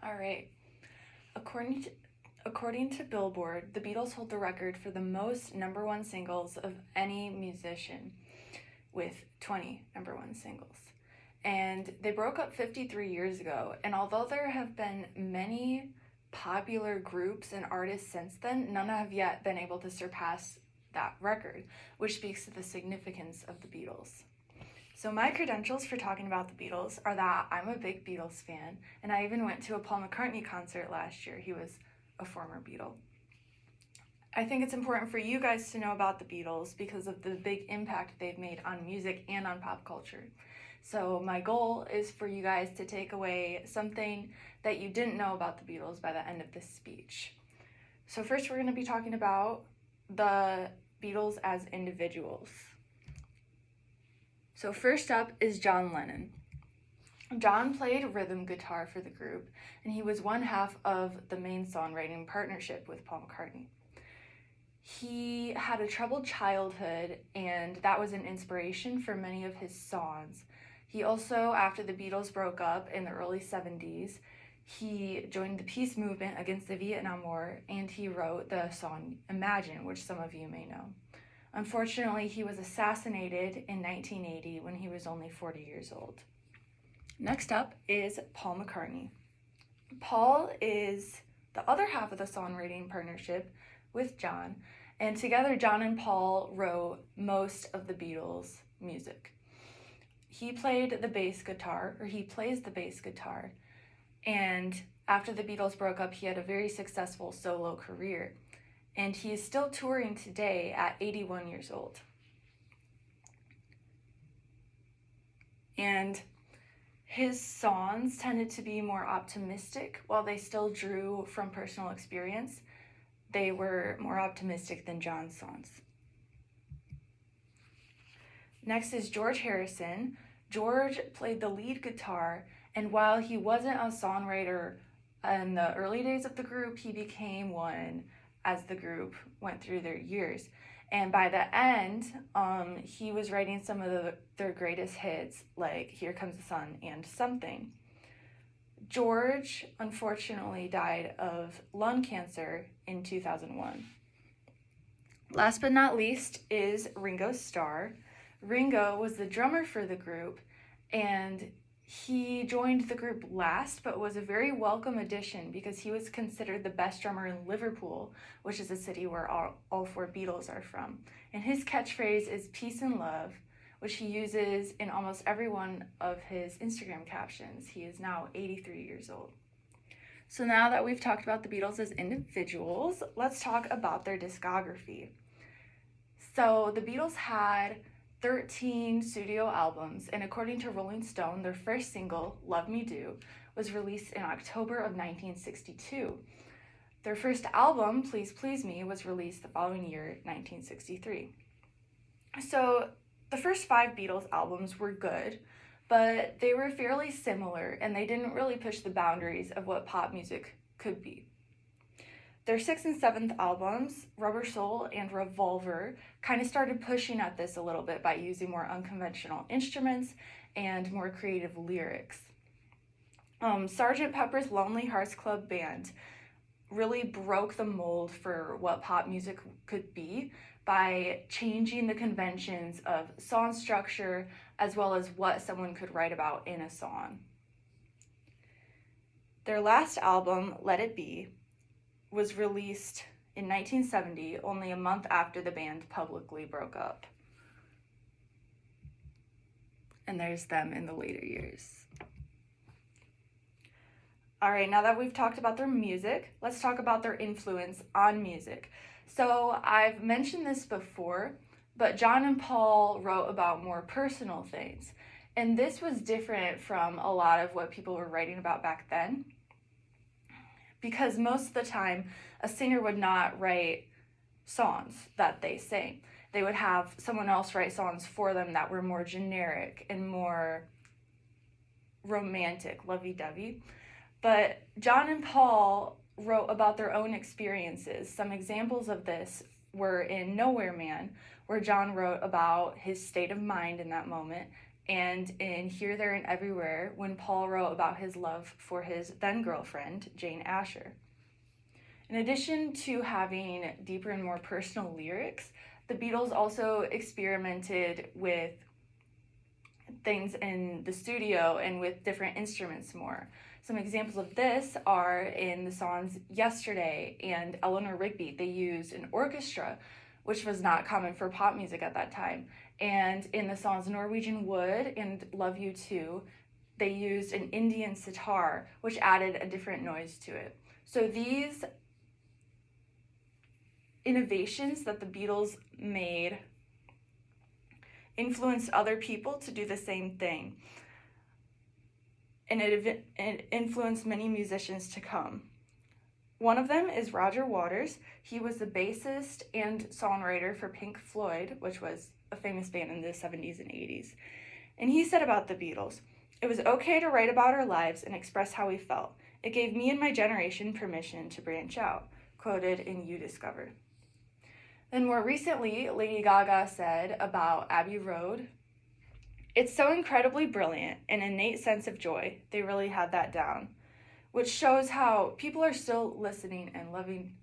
All right. According to Billboard, the Beatles hold the record for the most number one singles of any musician, with 20 number one singles. And they broke up 53 years ago, and although there have been many popular groups and artists since then, none have yet been able to surpass that record, which speaks to the significance of the Beatles. So my credentials for talking about the Beatles are that I'm a big Beatles fan, and I even went to a Paul McCartney concert last year. He was a former Beatle. I think it's important for you guys to know about the Beatles because of the big impact they've made on music and on pop culture. So my goal is for you guys to take away something that you didn't know about the Beatles by the end of this speech. So first we're going to be talking about the Beatles as individuals. So first up is John Lennon. John played rhythm guitar for the group, and he was one half of the main songwriting partnership with Paul McCartney. He had a troubled childhood, and that was an inspiration for many of his songs. He also, after the Beatles broke up in the early 70s, he joined the peace movement against the Vietnam War, and he wrote the song Imagine, which some of you may know. Unfortunately, he was assassinated in 1980 when he was only 40 years old. Next up is Paul McCartney. Paul is the other half of the songwriting partnership with John, and together John and Paul wrote most of the Beatles' music. He plays the bass guitar, and after the Beatles broke up, he had a very successful solo career. And he is still touring today at 81 years old. And his songs tended to be more optimistic. While they still drew from personal experience, they were more optimistic than John's songs. Next is George Harrison. George played the lead guitar, and while he wasn't a songwriter in the early days of the group, he became one as the group went through their years. And by the end, he was writing some of their greatest hits, like Here Comes the Sun and Something. George, unfortunately, died of lung cancer in 2001. Last but not least is Ringo Starr. Ringo was the drummer for the group, and he joined the group last, but was a very welcome addition because he was considered the best drummer in Liverpool, which is a city where all four Beatles are from. And his catchphrase is peace and love, which he uses in almost every one of his Instagram captions. He is now 83 years old. So now that we've talked about the Beatles as individuals, let's talk about their discography. So the Beatles had 13 studio albums, and according to Rolling Stone, their first single, Love Me Do, was released in October of 1962. Their first album, Please Please Me, was released the following year, 1963. So the first 5 Beatles albums were good, but they were fairly similar, and they didn't really push the boundaries of what pop music could be. Their 6th and 7th albums, Rubber Soul and Revolver, kind of started pushing at this a little bit by using more unconventional instruments and more creative lyrics. Sgt. Pepper's Lonely Hearts Club Band really broke the mold for what pop music could be by changing the conventions of song structure as well as what someone could write about in a song. Their last album, Let It Be, was released in 1970, only a month after the band publicly broke up. And there's them in the later years. All right, now that we've talked about their music, let's talk about their influence on music. So I've mentioned this before, but John and Paul wrote about more personal things. And this was different from a lot of what people were writing about back then, because most of the time, a singer would not write songs that they sang. They would have someone else write songs for them that were more generic and more romantic, lovey-dovey. But John and Paul wrote about their own experiences. Some examples of this were in Nowhere Man, where John wrote about his state of mind in that moment, and in Here, There, and Everywhere when Paul wrote about his love for his then girlfriend, Jane Asher. In addition to having deeper and more personal lyrics, the Beatles also experimented with things in the studio and with different instruments more. Some examples of this are in the songs Yesterday and Eleanor Rigby. They used an orchestra, which was not common for pop music at that time. And in the songs Norwegian Wood and Love You Too, they used an Indian sitar, which added a different noise to it. So these innovations that the Beatles made influenced other people to do the same thing. And it influenced many musicians to come. One of them is Roger Waters. He was the bassist and songwriter for Pink Floyd, which was a famous band in the 70s and 80s. And he said about the Beatles, "It was okay to write about our lives and express how we felt. It gave me and my generation permission to branch out," quoted in You Discover. Then more recently, Lady Gaga said about Abbey Road, "It's so incredibly brilliant, an innate sense of joy. They really had that down," which shows how people are still listening and loving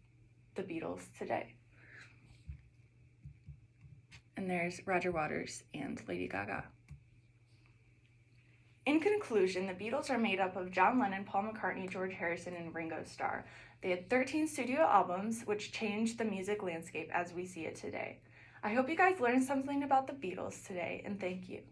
the Beatles today. And there's Roger Waters and Lady Gaga. In conclusion, the Beatles are made up of John Lennon, Paul McCartney, George Harrison, and Ringo Starr. They had 13 studio albums, which changed the music landscape as we see it today. I hope you guys learned something about the Beatles today, and thank you.